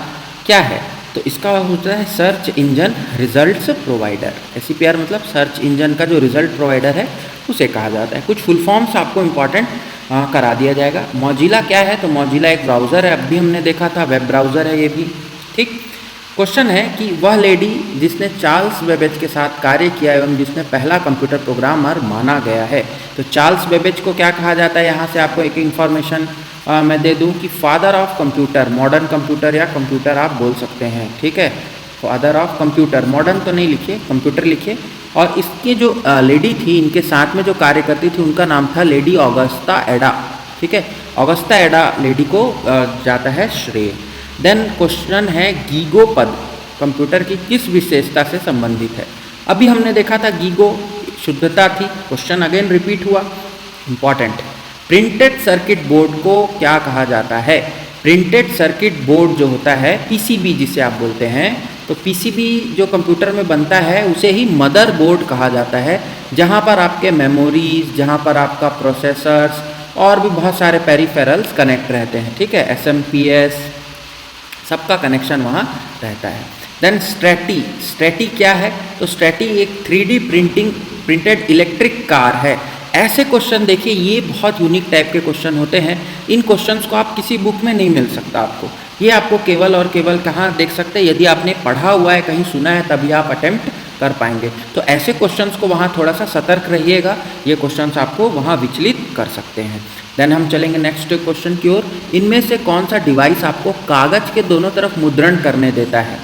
क्या है, तो इसका होता है search engine results provider. SEPR मतलब सर्च इंजन का जो रिजल्ट प्रोवाइडर है उसे कहा जाता है। कुछ फुल फॉर्म्स आपको इंपॉर्टेंट करा दिया जाएगा। मौजिला क्या है, तो मौजिला एक ब्राउज़र है, अभी हमने देखा था वेब ब्राउज़र है ये भी, ठीक। क्वेश्चन है कि वह लेडी जिसने चार्ल्स बेबेज के साथ कार्य किया एवं जिसने पहला कंप्यूटर प्रोग्रामर माना गया है, तो चार्ल्स बेबेज को क्या कहा जाता है, यहाँ से आपको एक इन्फॉर्मेशन मैं दे दूँ कि father of computer, modern computer या कंप्यूटर आप बोल सकते हैं, ठीक है। फादर ऑफ कंप्यूटर, मॉडर्न तो नहीं लिखिए, कंप्यूटर लिखिए। और इसकी जो लेडी थी, इनके साथ में जो कार्य करती थी, उनका नाम था लेडी ऑगस्टा एडा, ठीक है। ऑगस्टा एडा लेडी को जाता है श्रेय। देन क्वेश्चन है गीगो पद कंप्यूटर की किस विशेषता से संबंधित है। अभी हमने देखा था गीगो शुद्धता थी, क्वेश्चन अगेन रिपीट हुआ, इंपॉर्टेंट। प्रिंटेड सर्किट बोर्ड को क्या कहा जाता है। प्रिंटेड सर्किट बोर्ड जो होता है PCB जिसे आप बोलते हैं, तो PCB जो कंप्यूटर में बनता है उसे ही मदर बोर्ड कहा जाता है, जहाँ पर आपके मेमोरीज, जहाँ पर आपका प्रोसेसर्स और भी बहुत सारे पेरिफेरल्स कनेक्ट रहते हैं, ठीक है। SMPS सबका कनेक्शन वहाँ रहता है। देन स्ट्रैटी क्या है, तो स्ट्रैटी एक 3D प्रिंटेड इलेक्ट्रिक कार है। ऐसे क्वेश्चन देखिए, ये बहुत यूनिक टाइप के क्वेश्चन होते हैं। इन क्वेश्चंस को आप किसी बुक में नहीं मिल सकता आपको, ये आपको केवल और केवल कहाँ देख सकते हैं, यदि आपने पढ़ा हुआ है, कहीं सुना है, तभी आप अटेम्प्ट कर पाएंगे। तो ऐसे क्वेश्चंस को वहाँ थोड़ा सा सतर्क रहिएगा, ये क्वेश्चंस आपको वहाँ विचलित कर सकते हैं। देन हम चलेंगे नेक्स्ट क्वेश्चन की ओर। इनमें से कौन सा डिवाइस आपको कागज़ के दोनों तरफ मुद्रण करने देता है।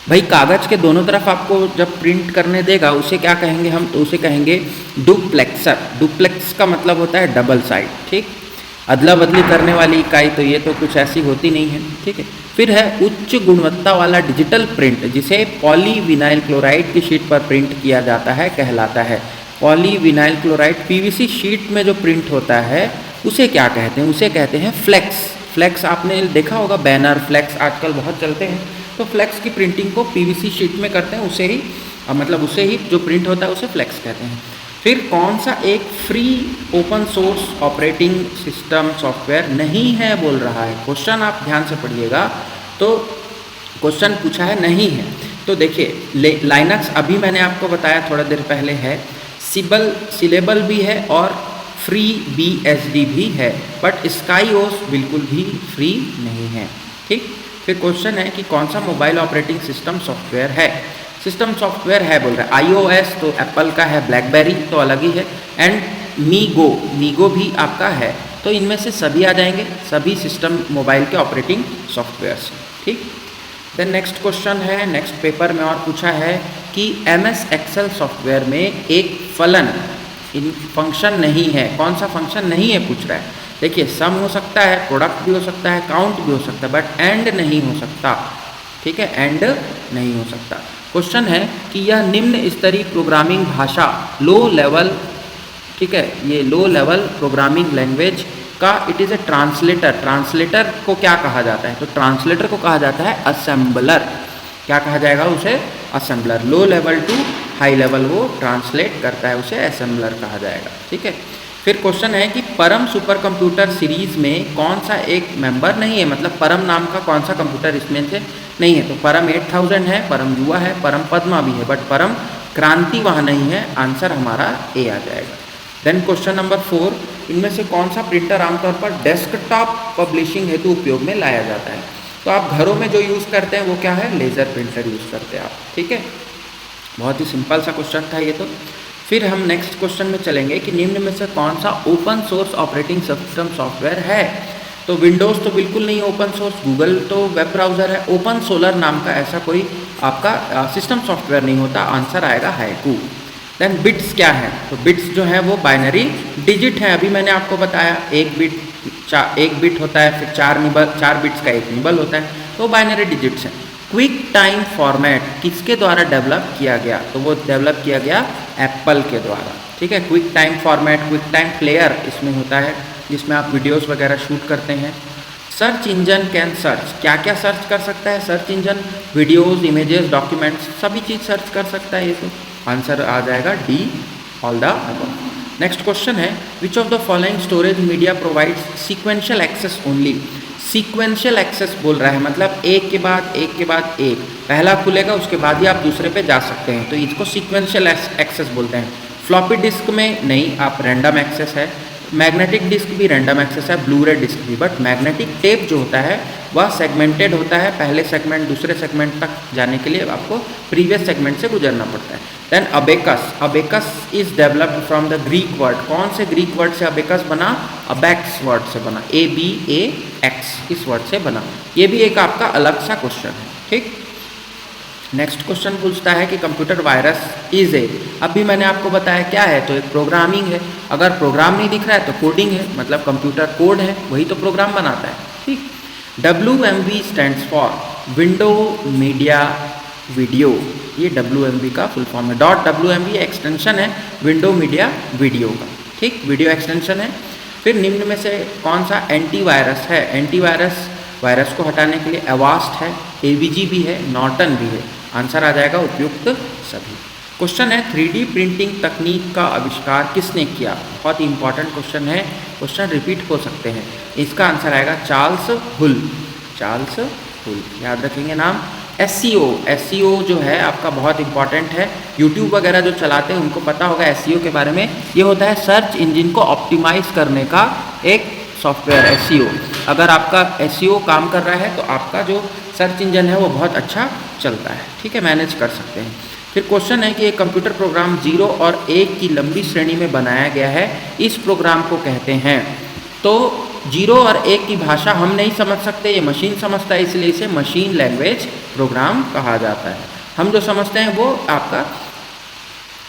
भाई कागज़ के दोनों तरफ आपको जब प्रिंट करने देगा उसे क्या कहेंगे हम, तो उसे कहेंगे डुप्लेक्सर। डुप्लेक्स का मतलब होता है डबल साइड, ठीक। अदला बदली करने वाली इकाई तो ये तो कुछ ऐसी होती नहीं है, ठीक है। फिर है उच्च गुणवत्ता वाला डिजिटल प्रिंट, जिसे पॉलीविनाइल क्लोराइड की शीट पर प्रिंट किया जाता है, कहलाता है। पॉलीविनाइल क्लोराइड PVC शीट में जो प्रिंट होता है उसे क्या कहते हैं, उसे कहते हैं फ्लेक्स। फ्लेक्स आपने देखा होगा, बैनर फ्लेक्स आजकल बहुत चलते हैं, तो फ्लेक्स की प्रिंटिंग को PVC शीट में करते हैं, उसे ही मतलब उसे ही जो प्रिंट होता है उसे फ्लेक्स कहते हैं। फिर कौन सा एक free open source operating system software नहीं है बोल रहा है। क्वेश्चन आप ध्यान से पढ़िएगा, तो क्वेश्चन पूछा है नहीं है, तो देखिए लाइनक्स अभी मैंने आपको बताया थोड़ा देर पहले है, सिलेबल भी है और फ्री BSD भी है, बट स्काईओस बिल्कुल भी फ्री नहीं है, ठीक। फिर क्वेश्चन है कि कौन सा मोबाइल ऑपरेटिंग सिस्टम सॉफ्टवेयर है। सिस्टम सॉफ्टवेयर है बोल रहा है, iOS तो एप्पल का है, ब्लैकबेरी तो अलग ही है, एंड मीगो भी आपका है। तो इनमें से सभी आ जाएंगे, सभी सिस्टम मोबाइल के ऑपरेटिंग सॉफ्टवेयर्स, ठीक। देन नेक्स्ट क्वेश्चन है, नेक्स्ट पेपर में और पूछा है कि MS Excel सॉफ्टवेयर में एक फंक्शन नहीं है। कौन सा फंक्शन नहीं है पूछ रहा है। देखिए सम हो सकता है, प्रोडक्ट भी हो सकता है, काउंट भी हो सकता है, बट एंड नहीं हो सकता, ठीक है, एंड नहीं हो सकता। क्वेश्चन है कि यह निम्न स्तरीय प्रोग्रामिंग भाषा लो लेवल, ठीक है, ये लो लेवल प्रोग्रामिंग लैंग्वेज का it is a translator. Translator को क्या कहा जाता है, तो ट्रांसलेटर को कहा जाता है असेंबलर। क्या कहा जाएगा उसे, assembler. Low level to high level वो ट्रांसलेट करता है, उसे असेंबलर कहा जाएगा, ठीक है। फिर क्वेश्चन है कि परम सुपर कंप्यूटर सीरीज में कौन सा एक मेंबर नहीं है, मतलब परम नाम का कौन सा कंप्यूटर इसमें से नहीं है। तो परम 8000 है, परम युवा है, परम पद्मा भी है, बट परम क्रांति वहाँ नहीं है। आंसर हमारा A आ जाएगा। देन क्वेश्चन नंबर 4, इनमें से कौन सा प्रिंटर आमतौर पर डेस्कटॉप पब्लिशिंग हेतु उपयोग में लाया जाता है। तो आप घरों में जो यूज़ करते हैं वो क्या है, लेज़र प्रिंटर यूज़ करते हैं आप, ठीक है। बहुत ही सिंपल सा क्वेश्चन था ये तो। फिर हम नेक्स्ट क्वेश्चन में चलेंगे कि निम्न में से कौन सा open source operating system software है। तो विंडोज़ तो बिल्कुल नहीं ओपन सोर्स, गूगल तो वेब ब्राउज़र है, ओपन सोलर नाम का ऐसा कोई आपका सिस्टम सॉफ्टवेयर नहीं होता। आंसर आएगा हाइकू। देन बिट्स क्या है, तो बिट्स जो है वो बाइनरी डिजिट है। अभी मैंने आपको बताया एक बिट होता है, फिर 4 बिट्स का एक निबल होता है, तो बाइनरी डिजिट्स हैं। क्विक टाइम फॉर्मेट किसके द्वारा डेवलप किया गया? तो वो डेवलप किया गया एप्पल के द्वारा, ठीक है। Quick time format, quick time player इसमें होता है जिसमें आप वीडियोस वगैरह शूट करते हैं। सर्च इंजन कैन सर्च, क्या क्या सर्च कर सकता है search engine? Videos, images, documents, सभी चीज़ सर्च कर सकता है ये। तो आंसर आ जाएगा D, all the above. Next question है, which of the following storage media provides sequential access only? Sequential access बोल रहा है, मतलब एक के बाद एक के बाद एक, पहला खुलेगा उसके बाद ही आप दूसरे पे जा सकते हैं, तो इसको सीक्वेंशियल एक्सेस बोलते हैं। फ्लॉपी डिस्क में नहीं, आप रैंडम एक्सेस है। मैग्नेटिक डिस्क भी रैंडम एक्सेस है, ब्लू-रे डिस्क भी, बट मैग्नेटिक टेप जो होता है वह सेगमेंटेड होता है, पहले सेगमेंट दूसरे सेगमेंट तक जाने के लिए आपको प्रीवियस सेगमेंट से गुजरना पड़ता है। Then abacus, abacus is developed from the Greek word, कौन से ग्रीक वर्ड से अबेकस बना? अबैक्स वर्ड से बना, ABAX इस वर्ड से बना। ये भी एक आपका अलग सा क्वेश्चन है, ठीक। नेक्स्ट क्वेश्चन पूछता है कि कंप्यूटर वायरस इज ए, अभी मैंने आपको बताया क्या है, तो एक प्रोग्रामिंग है। अगर प्रोग्राम नहीं दिख रहा है तो कोडिंग है, मतलब कंप्यूटर कोड है, वही तो प्रोग्राम बनाता है, ठीक। WMV stands for window media video, ये WMV का फुल फॉर्म है। .WMV एक्सटेंशन है विंडो मीडिया वीडियो का, ठीक, वीडियो एक्सटेंशन है। फिर निम्न में से कौन सा एंटीवायरस है? एंटीवायरस वायरस को हटाने के लिए एवास्ट है, AVG भी है, नॉर्टन भी है। आंसर आ जाएगा उपयुक्त सभी। क्वेश्चन है, 3D प्रिंटिंग तकनीक का आविष्कार किसने किया? बहुत इंपॉर्टेंट क्वेश्चन है, क्वेश्चन रिपीट हो सकते हैं। इसका आंसर आएगा चार्ल्स हुल, चार्ल्स हुल, याद रखेंगे नाम। SEO जो है आपका बहुत इंपॉर्टेंट है, यूट्यूब वगैरह जो चलाते हैं उनको पता होगा SEO के बारे में। ये होता है सर्च इंजन को ऑप्टिमाइज करने का एक सॉफ्टवेयर SEO। अगर आपका SEO काम कर रहा है तो आपका जो सर्च इंजन है वो बहुत अच्छा चलता है, ठीक है, मैनेज कर सकते हैं। फिर क्वेश्चन है कि एक कंप्यूटर प्रोग्राम 0 और 1 की लंबी श्रेणी में बनाया गया है, इस प्रोग्राम को कहते हैं। तो 0 और 1 की भाषा हम नहीं समझ सकते, ये मशीन समझता है, इसलिए इसे मशीन लैंग्वेज प्रोग्राम कहा जाता है। हम जो समझते हैं वो आपका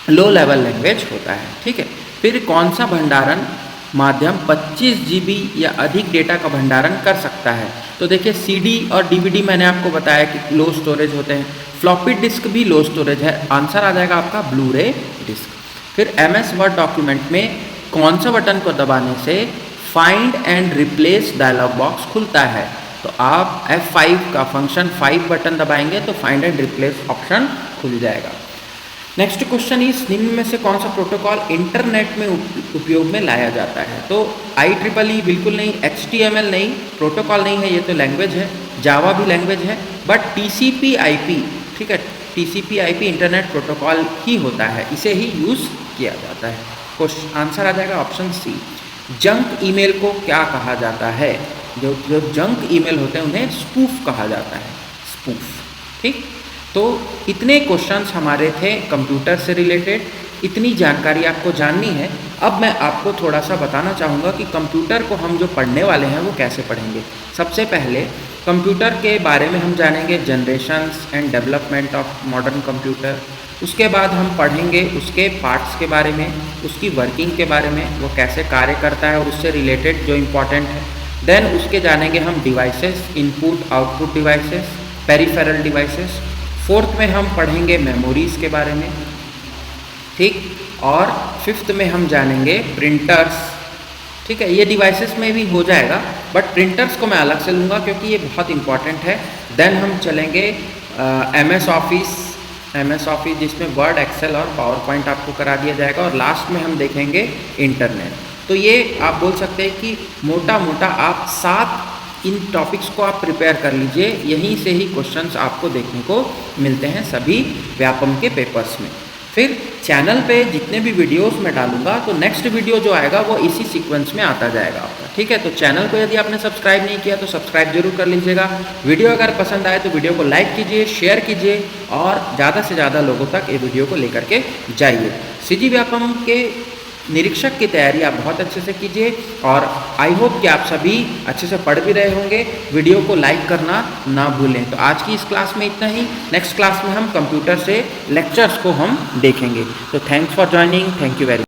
लो लेवल लैंग्वेज होता है, ठीक है। फिर कौन सा भंडारण माध्यम 25 GB या अधिक डेटा का भंडारण कर सकता है? तो देखिए CD और DVD मैंने आपको बताया कि लो स्टोरेज होते हैं, फ्लॉपी डिस्क भी लो स्टोरेज है। आंसर आ जाएगा आपका ब्लू-रे डिस्क। फिर MS वर्ड डॉक्यूमेंट में कौन सा बटन को दबाने से find and replace dialog box खुलता है? तो आप F5 का फंक्शन 5 बटन दबाएंगे तो फाइंड एंड रिप्लेस ऑप्शन खुल जाएगा। नेक्स्ट क्वेश्चन इस निम्न में से कौन सा प्रोटोकॉल इंटरनेट में उपयोग में लाया जाता है? तो IEEE बिल्कुल नहीं, HTML नहीं, प्रोटोकॉल नहीं है, ये तो लैंग्वेज है। जावा भी लैंग्वेज है, बट TCP/IP, ठीक है, TCP/IP इंटरनेट प्रोटोकॉल ही होता है, इसे ही यूज़ किया जाता है। क्वेश्चन आंसर आ जाएगा ऑप्शन C। जंक ईमेल को क्या कहा जाता है? जो जंक ईमेल होते हैं उन्हें स्पूफ कहा जाता है, स्पूफ, ठीक। तो इतने क्वेश्चंस हमारे थे कंप्यूटर से रिलेटेड, इतनी जानकारी आपको जाननी है। अब मैं आपको थोड़ा सा बताना चाहूँगा कि कंप्यूटर को हम जो पढ़ने वाले हैं वो कैसे पढ़ेंगे। सबसे पहले कंप्यूटर के बारे में हम जानेंगे generations and development of modern computer. उसके बाद हम पढ़ेंगे उसके पार्ट्स के बारे में, उसकी वर्किंग के बारे में, वो कैसे कार्य करता है और उससे रिलेटेड जो इम्पोर्टेंट है। देन उसके जानेंगे हम devices, input output devices, peripheral devices. Fourth में हम पढ़ेंगे मेमोरीज़ के बारे में, ठीक। और फिफ्थ में हम जानेंगे प्रिंटर्स, ठीक है। ये डिवाइसेस में भी हो जाएगा, बट प्रिंटर्स को मैं अलग से लूँगा क्योंकि ये बहुत इंपॉर्टेंट है। देन हम चलेंगे MS ऑफिस जिसमें वर्ड, एक्सेल और पावर पॉइंट आपको करा दिया जाएगा, और लास्ट में हम देखेंगे इंटरनेट। तो ये आप बोल सकते हैं कि मोटा मोटा आप 7 इन टॉपिक्स को आप प्रिपेयर कर लीजिए, यहीं से ही क्वेश्चंस आपको देखने को मिलते हैं सभी व्यापम के पेपर्स में। फिर चैनल पे जितने भी वीडियोस मैं डालूंगा तो नेक्स्ट वीडियो जो आएगा वो इसी सीक्वेंस में आता जाएगा आपका, ठीक है। तो चैनल को यदि आपने सब्सक्राइब नहीं किया तो सब्सक्राइब जरूर कर लीजिएगा। वीडियो अगर पसंद आए तो वीडियो को लाइक कीजिए, शेयर कीजिए और ज़्यादा से ज़्यादा लोगों तक ये वीडियो को लेकर के जाइए। CG व्यापम के निरीक्षक की तैयारी आप बहुत अच्छे से कीजिए, और आई होप कि आप सभी अच्छे से पढ़ भी रहे होंगे। वीडियो को लाइक करना ना भूलें। तो आज की इस क्लास में इतना ही। नेक्स्ट क्लास में हम कंप्यूटर से लेक्चर्स को हम देखेंगे। तो thanks for joining, thank you very much.